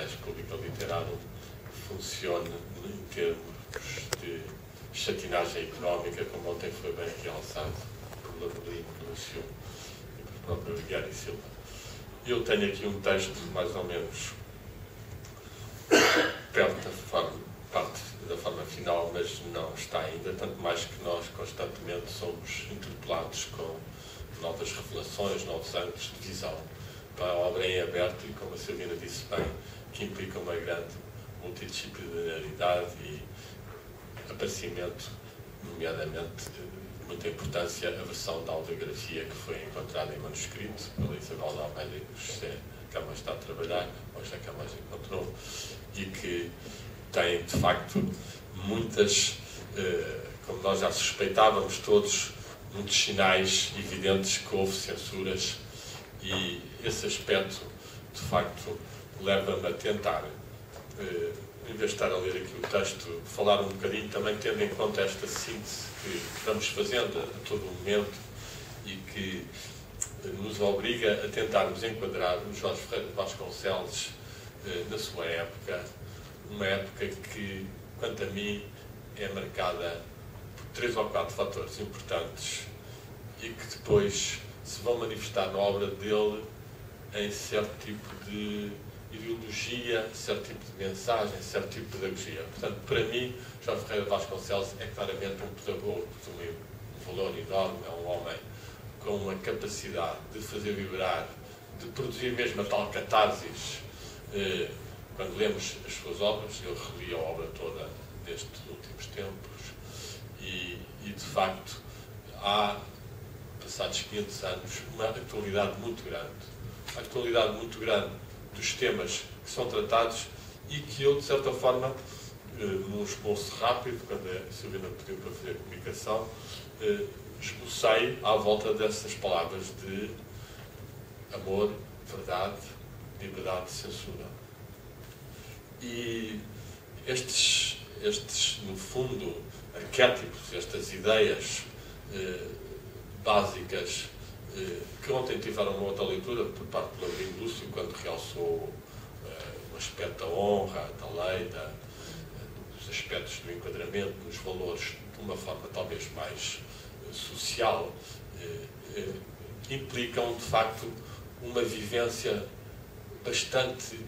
Colégio Público Literário funcione em termos de chatinagem económica, como ontem foi bem realçado por Lamelino Lúcio e pelo próprio Guilherme Silva. Eu tenho aqui um texto mais ou menos perto da parte da forma final, mas não está ainda, tanto mais que nós constantemente somos interpelados com novas revelações, novos ângulos de visão para a obra em aberto e, como a Silvina disse bem, que implica uma grande multidisciplinaridade e aparecimento, nomeadamente, de muita importância, a versão da audiografia que foi encontrada em manuscrito pela Isabel de Almeida e que o José Camões está a trabalhar, ou José Camões encontrou, e que tem, de facto, muitas, como nós já suspeitávamos todos, muitos sinais evidentes que houve censuras, e esse aspecto, de facto, leva-me a tentar, em vez de estar a ler aqui o texto, falar um bocadinho também tendo em conta esta síntese que estamos fazendo a todo momento e que nos obriga a tentarmos enquadrar o Jorge Ferreira de Vasconcelos na sua época, uma época que, quanto a mim, é marcada por 3 ou 4 fatores importantes e que depois se vão manifestar na obra dele em certo tipo de ideologia, certo tipo de mensagem, certo tipo de pedagogia. Portanto, para mim, Jorge Ferreira de Vasconcelos é claramente um pedagogo de um valor enorme, é um homem com uma capacidade de fazer vibrar, de produzir mesmo a tal catarsis. Quando lemos as suas obras, eu reli a obra toda destes últimos tempos e de facto, há, passados 500 anos, uma atualidade muito grande. Uma atualidade muito grande dos temas que são tratados e que eu, de certa forma, num esboço rápido, quando a Silvina pediu para fazer a comunicação, esbocei à volta dessas palavras de amor, verdade, liberdade, censura. E estes, no fundo, arquétipos, estas ideias básicas que ontem tiveram uma outra leitura por parte do Lamelino Lúcio, quando realçou o aspecto da honra, da lei, dos aspectos do enquadramento, dos valores, de uma forma talvez mais social, implicam, de facto, uma vivência bastante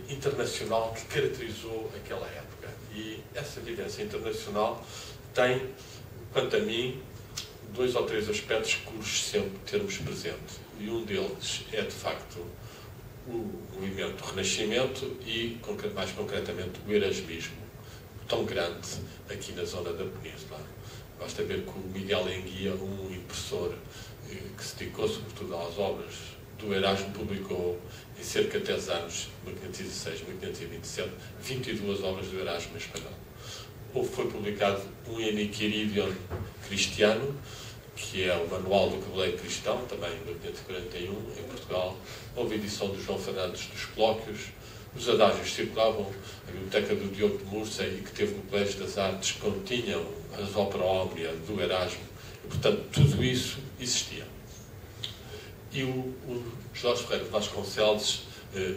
internacional que caracterizou aquela época. E essa vivência internacional tem, quanto a mim, 2 ou 3 aspectos que urge sempre termos presente. E um deles é, de facto, o movimento do Renascimento e, mais concretamente, o erasmismo, tão grande aqui na zona da Península. Basta ver que o Miguel Enguia, um impressor que se dedicou sobretudo às obras do Erasmo, publicou em cerca de 10 anos, 1516, 1527, 22 obras do Erasmo em espanhol. Foi publicado um Enquiridion cristiano, que é o Manual do Cabeleiro Cristão, também em 1841, em Portugal. Houve edição do João Fernandes dos Colóquios. Os adágios circulavam. A biblioteca do Diogo de Murcia, e que teve no Colégio das Artes, continham as Opera Omnia do Erasmo. E, portanto, tudo isso existia. E o Jorge Ferreira de Vasconcelos,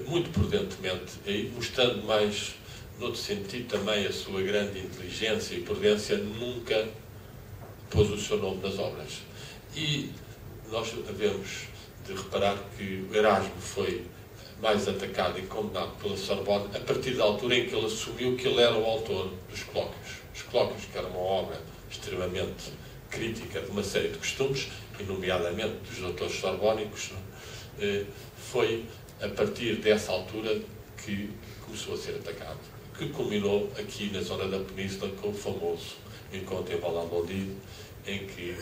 muito prudentemente, e mostrando mais, noutro sentido também, a sua grande inteligência e prudência, nunca pôs o seu nome nas obras. E nós devemos de reparar que o Erasmo foi mais atacado e condenado pela Sorbonne a partir da altura em que ele assumiu que ele era o autor dos Colóquios. Os Colóquios, que era uma obra extremamente crítica de uma série de costumes, e nomeadamente dos doutores sorbónicos, foi a partir dessa altura que começou a ser atacado, que culminou aqui na zona da Península com o famoso encontro em Valladolid, em que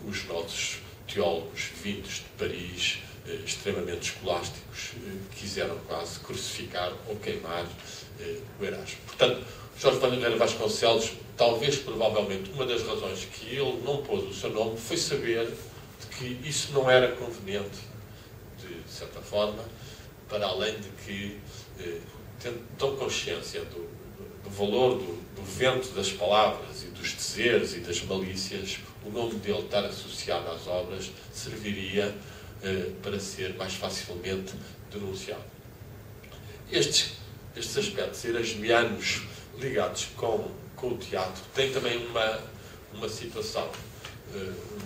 os nossos teólogos vindos de Paris, extremamente escolásticos, quiseram quase crucificar ou queimar o Erasmo. Portanto, Jorge Ferreira Vasconcelos, talvez, provavelmente, uma das razões que ele não pôs o seu nome foi saber de que isso não era conveniente, de certa forma, para além de que, tendo consciência do valor do vento das palavras e dos dizeres e das malícias, o nome dele estar associado às obras serviria para ser mais facilmente denunciado. estes aspectos erasmianos ligados com o teatro têm também uma situação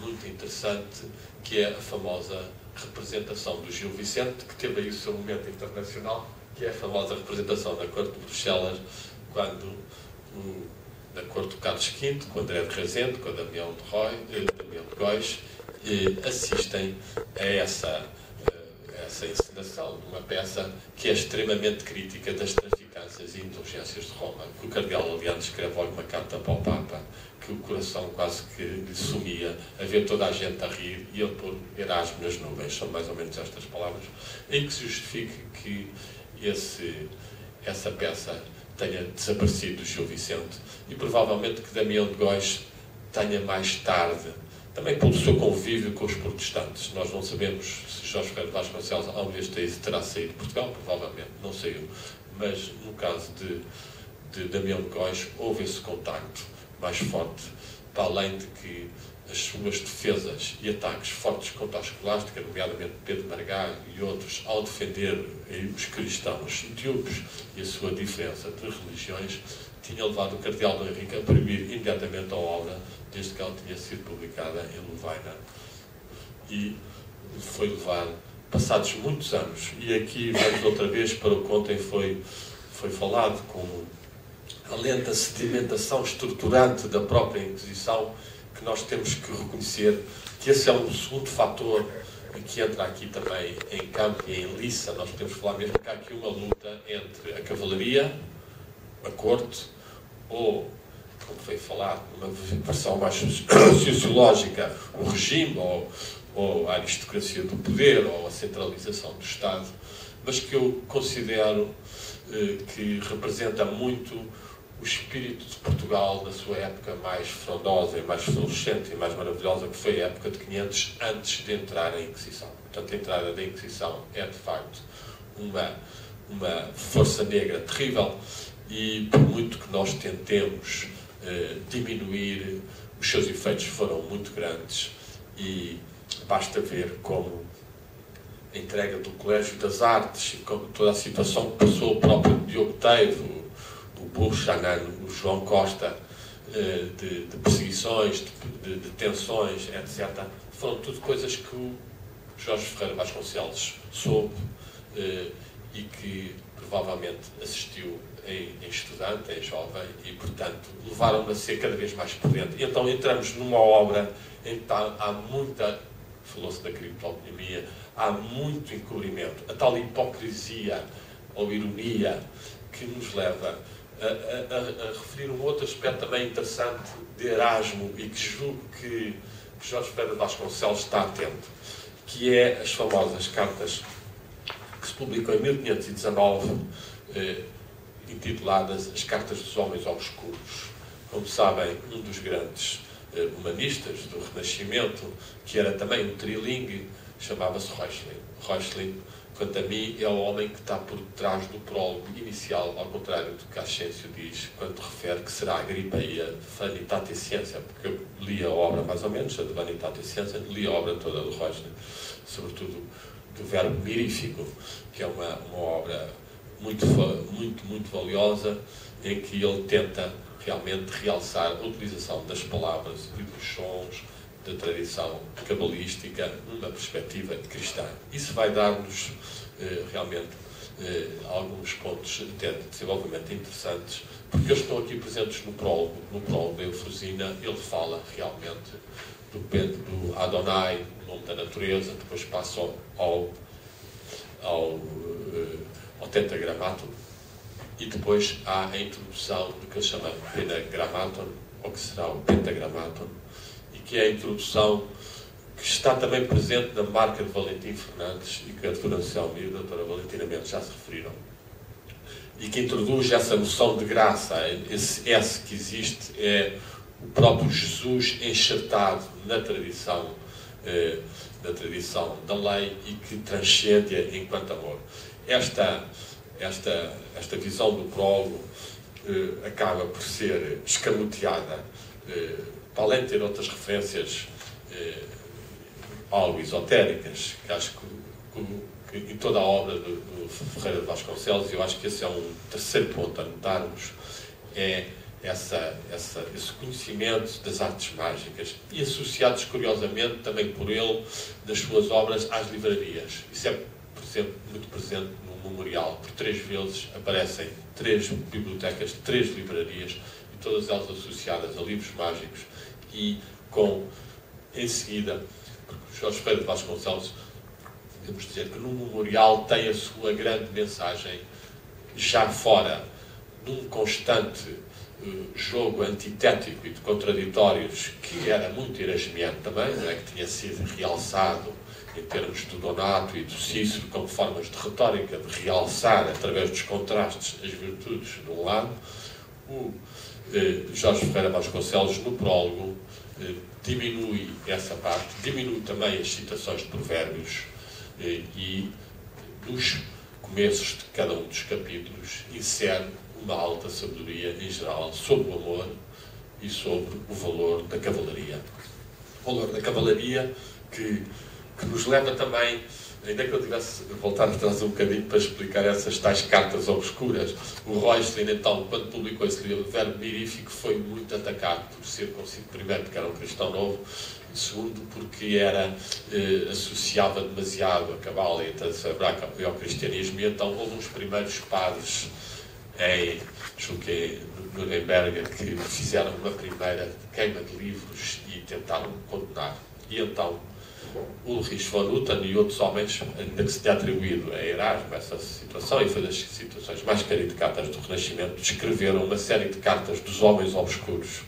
muito interessante, que é a famosa representação do Gil Vicente, que teve aí o seu momento internacional, que é a famosa representação na corte de Bruxelas, quando na corte do Carlos V, com André de Rezende, com Damião de Góis, assistem a essa encenação de uma peça que é extremamente crítica das traficâncias e indulgências de Roma. O cardeal, aliás, escreve logo uma carta para o Papa, que o coração quase que lhe sumia a ver toda a gente a rir e ele pôr Erasmo nas nuvens. São mais ou menos estas palavras, em que se justifique que essa peça tenha desaparecido do Gil Vicente, e provavelmente que Damião de Góis tenha mais tarde, também pelo seu convívio com os protestantes. Nós não sabemos se Jorge Ferreira de Vasconcelos alguma vez terá saído de Portugal, provavelmente não saiu, mas no caso de Damião de Góis houve esse contacto mais forte, para além de que as suas defesas e ataques fortes contra a escolástica, nomeadamente Pedro Margá e outros, ao defender os cristãos etíopes e a sua diferença de religiões, tinha levado o cardeal Dom Henrique a proibir imediatamente a obra, desde que ela tinha sido publicada em Lovaina. E foi levado, passados muitos anos, e aqui vamos outra vez para o que ontem foi falado, como a lenta sedimentação estruturante da própria Inquisição, que nós temos que reconhecer que esse é um segundo fator que entra aqui também em campo e em liça. Nós podemos falar mesmo que há aqui uma luta entre a cavalaria, a corte, ou, como foi falado, uma versão mais sociológica, o regime, ou a aristocracia do poder, ou a centralização do Estado, mas que eu considero que representa muito o espírito de Portugal na sua época mais frondosa e mais florescente e mais maravilhosa, que foi a época de 500, antes de entrar a Inquisição. Portanto, a entrada da Inquisição é, de facto, uma força negra terrível, e por muito que nós tentemos diminuir, os seus efeitos foram muito grandes, e basta ver como a entrega do Colégio das Artes e como toda a situação que passou o próprio Diogo Teiro, o Buchanan, o João Costa, de perseguições, de detenções, etc. Foram tudo coisas que o Jorge Ferreira Vasconcelos soube e que provavelmente assistiu em estudante, em jovem, e, portanto, levaram-me a ser cada vez mais prudente. E então entramos numa obra em que há muita, falou-se da criptonomia, há muito encobrimento, a tal hipocrisia ou ironia que nos leva a referir um outro aspecto também interessante de Erasmo, e que julgo que Jorge Ferreira de Vasconcelos está atento, que é as famosas cartas que se publicam em 1519, intituladas As Cartas dos Homens Obscuros. Como sabem, um dos grandes humanistas do Renascimento, que era também um trilingue, chamava-se Reuchlin. Reuchlin, quanto a mim, é o homem que está por detrás do prólogo inicial, ao contrário do que Ascensio diz, quando refere que será Agripa e a Vanitate Scientia, porque eu li a obra mais ou menos, a de Vanitate Scientia, li a obra toda do Reuchlin, sobretudo do Verbo Mirífico, que é uma obra muito valiosa, em que ele tenta realmente realçar a utilização das palavras e dos sons da tradição cabalística numa perspectiva cristã. Isso vai dar-nos realmente alguns pontos de desenvolvimento interessantes, porque eles estão aqui presentes no prólogo da Eufrosina. Ele fala realmente do Adonai, o nome da natureza, depois passa ao Tetragrammaton, e depois há a introdução do que ele chama Pentagramaton, ou que será o Pentagrammaton, e que é a introdução que está também presente na marca de Valentim Fernandes, e que a doutora Anselmo e a doutora Valentina Mendes já se referiram, e que introduz essa noção de graça. Esse S que existe é o próprio Jesus enxertado na tradição da lei, e que transcende enquanto amor. Esta visão do prólogo acaba por ser escamoteada, para além de ter outras referências algo esotéricas, que acho que em toda a obra do Ferreira de Vasconcelos, eu acho que esse é um terceiro ponto a notarmos, é esse conhecimento das artes mágicas e associados, curiosamente, também por ele, das suas obras às livrarias. Isso é, por exemplo, muito presente no memorial. Por 3 vezes aparecem 3 bibliotecas, 3 livrarias, e todas elas associadas a livros mágicos e com, em seguida, porque Jorge Ferreira de Vasconcelos, podemos dizer que no memorial tem a sua grande mensagem já fora, num constante jogo antitético e de contraditórios que era muito erasmiano também, não é? Que tinha sido realçado em termos do Donato e do Cícero como formas de retórica, de realçar através dos contrastes as virtudes de um lado. O Jorge Ferreira Vasconcelos, no prólogo, diminui essa parte, diminui também as citações de provérbios e nos começos de cada um dos capítulos insere uma alta sabedoria em geral sobre o amor e sobre o valor da cavalaria. O valor da cavalaria que nos leva também, ainda que eu tivesse voltado atrás um bocadinho para explicar essas tais cartas obscuras, o Reuchlin, então, quando publicou esse livro, o Verbo Mirífico, foi muito atacado por ser considerado, primeiro, porque era um cristão novo, segundo, porque associava demasiado a cabala e a hebraica ao cristianismo, e então houve uns primeiros padres em Nuremberg que fizeram uma primeira queima de livros e tentaram condenar. E então Ulrich von Hutten e outros homens, ainda que se tenha atribuído a Erasmo essa situação, e foi das situações mais caricatas do Renascimento, escreveram uma série de cartas dos homens obscuros,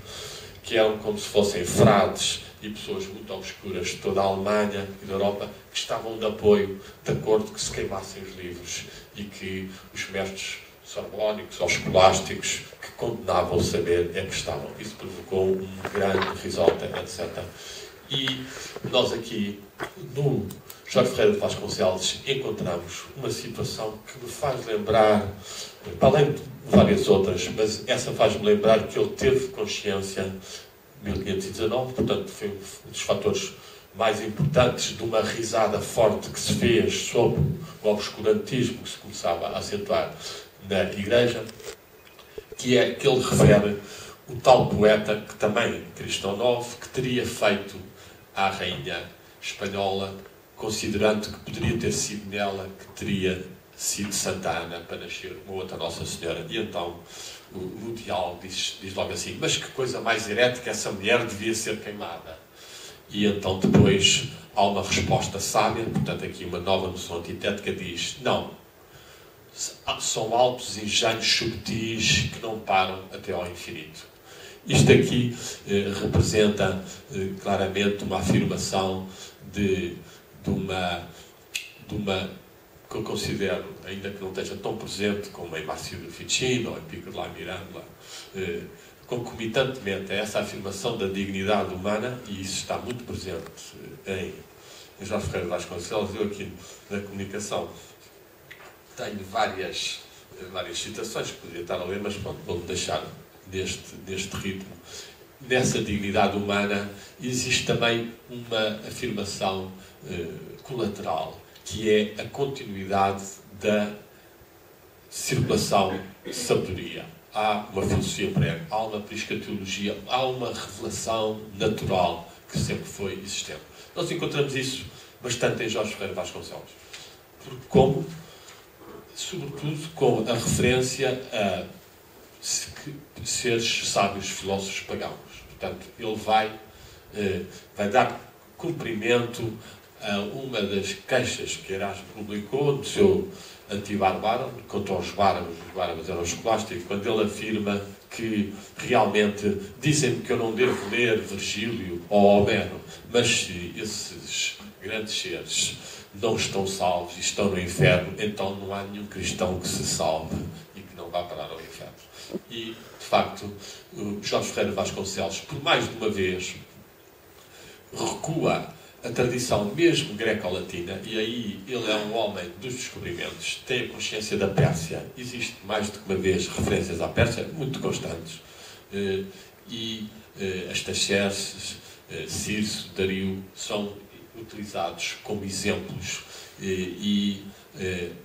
que eram como se fossem frades e pessoas muito obscuras de toda a Alemanha e da Europa, que estavam de apoio, de acordo que se queimassem os livros e que os mestres sorbónicos ou escolásticos que condenavam o saber é que estavam. Isso provocou um grande risolta, etc. E nós aqui, no Jorge Ferreira de Vasconcelos, encontramos uma situação que me faz lembrar, para além de várias outras, mas essa faz-me lembrar que ele teve consciência em 1519, portanto foi um dos fatores mais importantes de uma risada forte que se fez sobre o obscurantismo que se começava a acentuar na Igreja, que é que ele refere o tal poeta, que também cristão novo, que teria feito à rainha espanhola, considerando que poderia ter sido nela que teria sido Santa Ana para nascer uma outra Nossa Senhora. E então o diálogo diz logo assim: mas que coisa mais herética, essa mulher devia ser queimada. E então depois há uma resposta sábia, portanto aqui uma nova noção antitética, diz: não, são altos engenhos subtis que não param até ao infinito. Isto aqui representa claramente uma afirmação de uma que eu considero, ainda que não esteja tão presente como em Marcílio Ficino ou em Pico de la Mirandola, concomitantemente a essa afirmação da dignidade humana, e isso está muito presente em Jorge Ferreira de Vasconcelos. Eu aqui na comunicação tenho várias citações que poderia estar a ler, mas pronto, vou-me deixar neste ritmo. Nessa dignidade humana existe também uma afirmação colateral, que é a continuidade da circulação de sabedoria. Há uma filosofia prega, há uma priscatologia, há uma revelação natural que sempre foi existente. Nós encontramos isso bastante em Jorge Ferreira Vasconcelos. Como, sobretudo, com a referência a seres sábios filósofos pagãos. Portanto, ele vai dar cumprimento a uma das queixas que Erasmo publicou no seu Anti-Bárbaro, contra os bárbaros eram os escolásticos, quando ele afirma que realmente dizem-me que eu não devo ler Virgílio ou Homero, mas se esses grandes seres não estão salvos e estão no inferno, então não há nenhum cristão que se salve e que não vá parar ao inferno. E, de facto, Jorge Ferreira Vasconcelos, por mais de uma vez, recua a tradição mesmo greco-latina, e aí ele é um homem dos descobrimentos, tem a consciência da Pérsia. Existe mais do que uma vez referências à Pérsia, muito constantes. E Astaxerxes, Circe, Dario são utilizados como exemplos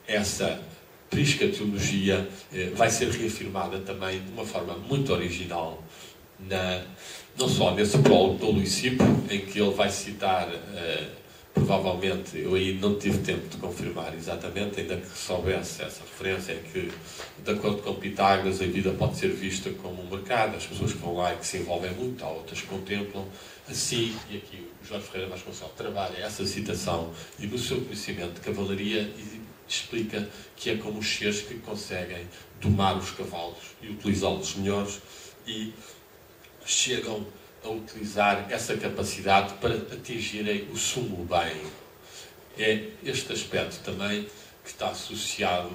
essa prisca teologia vai ser reafirmada também de uma forma muito original, não só nesse prólogo do Luisípo, em que ele vai citar, provavelmente, eu aí não tive tempo de confirmar exatamente, ainda que soubesse essa referência, em que, de acordo com Pitágoras, a vida pode ser vista como um mercado, as pessoas que vão lá e que se envolvem muito, há outras que contemplam, assim, e aqui o Jorge Ferreira Vasconcelos trabalha essa citação, e no seu conhecimento de cavalaria explica que é como os seres que conseguem domar os cavalos e utilizá-los melhores, e chegam a utilizar essa capacidade para atingirem o sumo bem. É este aspecto também que está associado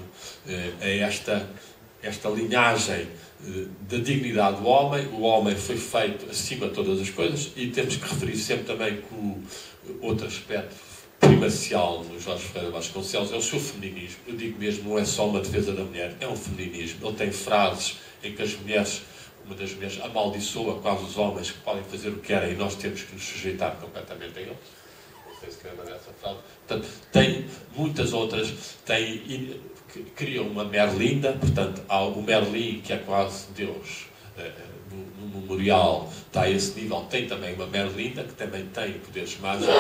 a esta linhagem da dignidade do homem. O homem foi feito acima de todas as coisas, e temos que referir sempre também que o outro aspecto primacial no Jorge Ferreira Vasconcelos é o seu feminismo. Eu digo mesmo, não é só uma defesa da mulher, é um feminismo. Ele tem frases em que as mulheres, uma das mulheres amaldiçoa quase os homens que podem fazer o que querem e nós temos que nos sujeitar completamente a eles. Não sei se lembra dessa frase. Portanto, tem muitas outras. Cria uma Merlinda, portanto, há o Merlin, que é quase Deus. No memorial está a esse nível. Tem também uma Merlinda, que também tem poderes mágicos,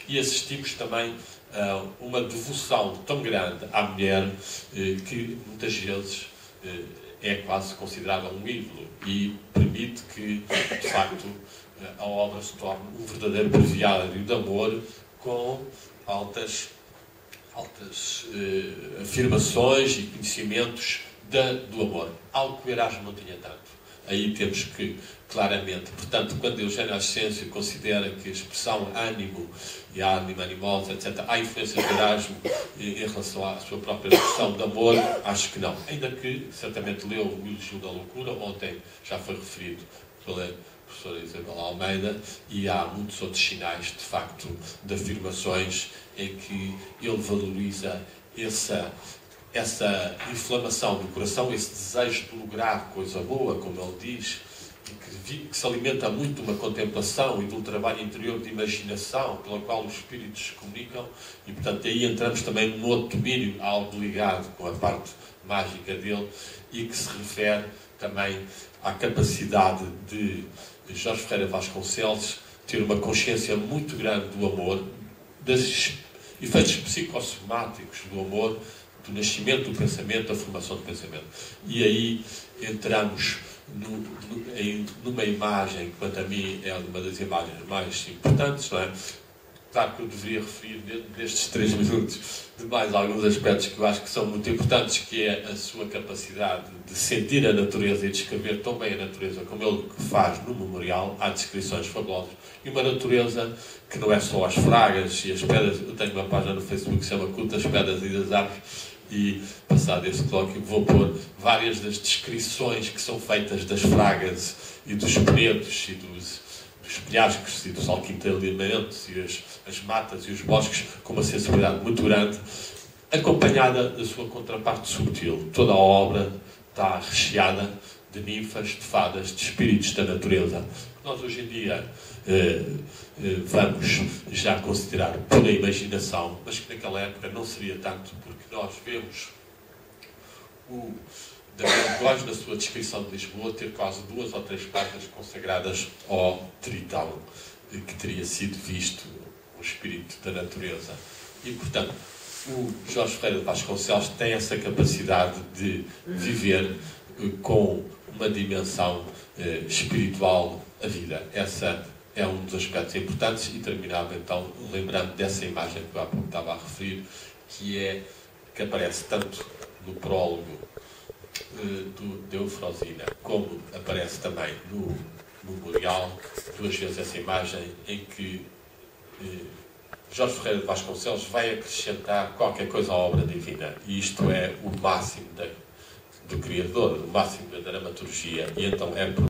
e assistimos também a uma devoção tão grande à mulher que muitas vezes é quase considerada um ídolo, e permite que, de facto, a obra se torne um verdadeiro breviário de amor com altas afirmações e conhecimentos do amor. Algo que o Erasmo não tinha tanto. Aí temos que, claramente, portanto, quando Eugênio Ascensio considera que a expressão ânimo e a anima animosa, etc., há influência de Erasmo em relação à sua própria expressão de amor, acho que não. Ainda que, certamente, leu o Elogio da Loucura, ontem já foi referido pela professora Isabel Almeida, e há muitos outros sinais, de facto, de afirmações em que ele valoriza essa inflamação do coração, esse desejo de lograr coisa boa, como ele diz, e que se alimenta muito de uma contemplação e de um trabalho interior de imaginação, pela qual os espíritos se comunicam, e, portanto, aí entramos também num outro domínio, algo ligado com a parte mágica dele, e que se refere também à capacidade de Jorge Ferreira Vasconcelos ter uma consciência muito grande do amor, dos efeitos psicossomáticos do amor, do nascimento do pensamento, da formação do pensamento. E aí entramos numa imagem que, quanto a mim, é uma das imagens mais importantes, não é? Claro que eu deveria referir, dentro destes 3 minutos, de mais alguns aspectos que eu acho que são muito importantes, que é a sua capacidade de sentir a natureza e de descrever tão bem a natureza como ele faz no memorial. Há descrições fabulosas. E uma natureza que não é só as fragas e as pedras. Eu tenho uma página no Facebook que se chama Culto das Pedras e das Árvores, e, passado este colóquio, vou pôr várias das descrições que são feitas das fragas e dos penedos e dos penhascos e dos alquintalamentos e as matas e os bosques, com uma sensibilidade muito grande, acompanhada da sua contraparte subtil. Toda a obra está recheada de ninfas, de fadas, de espíritos da natureza. Nós, hoje em dia, vamos já considerar pura imaginação, mas que naquela época não seria tanto, porque nós vemos o David Góes, na sua descrição de Lisboa, ter quase 2 ou 3 páginas consagradas ao Tritão, que teria sido visto o espírito da natureza. E, portanto, o Jorge Ferreira Vasconcelos tem essa capacidade de viver com uma dimensão espiritual a vida. Essa é um dos aspectos importantes, e terminava então lembrando dessa imagem que eu há pouco estava a referir, que aparece tanto no prólogo de Eufrosina, como aparece também no memorial, 2 vezes essa imagem em que Jorge Ferreira de Vasconcelos vai acrescentar qualquer coisa à obra divina, e isto é o máximo do Criador, o máximo da dramaturgia, e então é